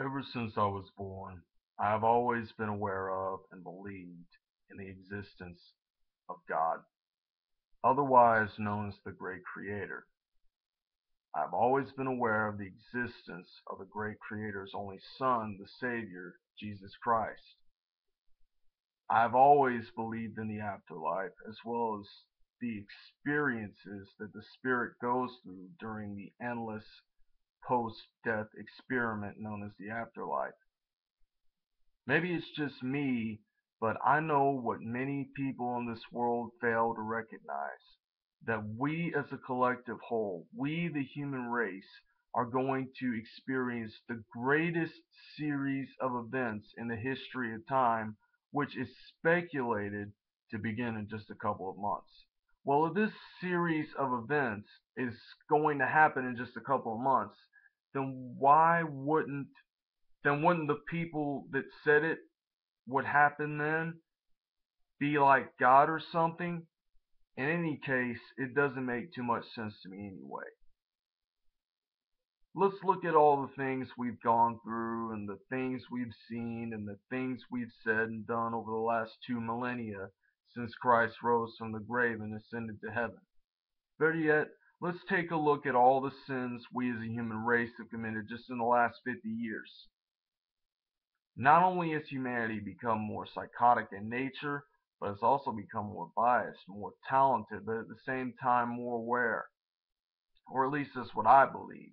Ever since I was born, I have always been aware of and believed in the existence of God, otherwise known as the Great Creator. I have always been aware of the existence of the Great Creator's only Son, the Savior, Jesus Christ. I have always believed in the afterlife as well as the experiences that the spirit goes through during the endless post-death experiment known as the afterlife. Maybe it's just me, but I know what many people in this world fail to recognize. That we as a collective whole, we the human race, are going to experience the greatest series of events in the history of time, which is speculated to begin in just a couple of months. Well, if this series of events is going to happen in just a couple of months, then wouldn't the people that said it would happen then be like God or something? In any case, it doesn't make too much sense to me anyway. Let's look at all the things we've gone through and the things we've seen and the things we've said and done over the last 2 millennia since Christ rose from the grave and ascended to heaven. Better yet, let's take a look at all the sins we as a human race have committed just in the last 50 years. Not only has humanity become more psychotic in nature, but it's also become more biased, more talented, but at the same time more aware. Or at least that's what I believe.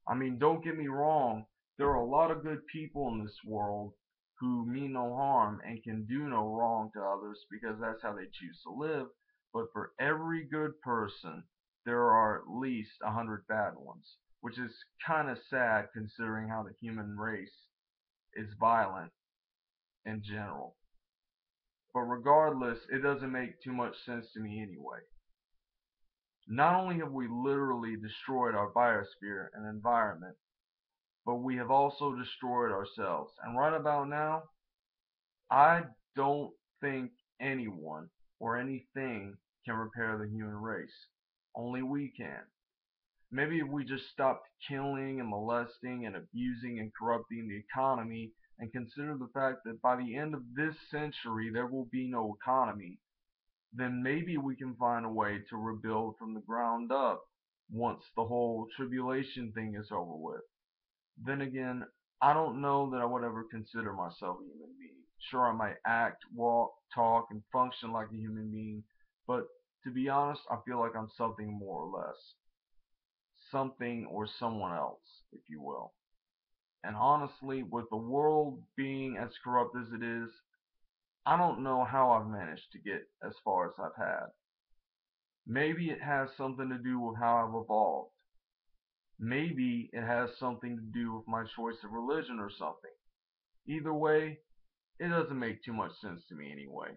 I mean, don't get me wrong, there are a lot of good people in this world who mean no harm and can do no wrong to others because that's how they choose to live. But for every good person, there are at least 100 bad ones, which is kind of sad considering how the human race is violent in general. But regardless, it doesn't make too much sense to me anyway. Not only have we literally destroyed our biosphere and environment, but we have also destroyed ourselves. And right about now, I don't think anyone or anything can repair the human race. Only we can. Maybe if we just stopped killing and molesting and abusing and corrupting the economy and consider the fact that by the end of this century there will be no economy, then maybe we can find a way to rebuild from the ground up once the whole tribulation thing is over with. Then again, I don't know that I would ever consider myself a human being. Sure, I might act, walk, talk, and function like a human being, but to be honest, I feel like I'm something more or less. Something or someone else, if you will. And honestly, with the world being as corrupt as it is, I don't know how I've managed to get as far as I've had. Maybe it has something to do with how I've evolved. Maybe it has something to do with my choice of religion or something. Either way, it doesn't make too much sense to me anyway.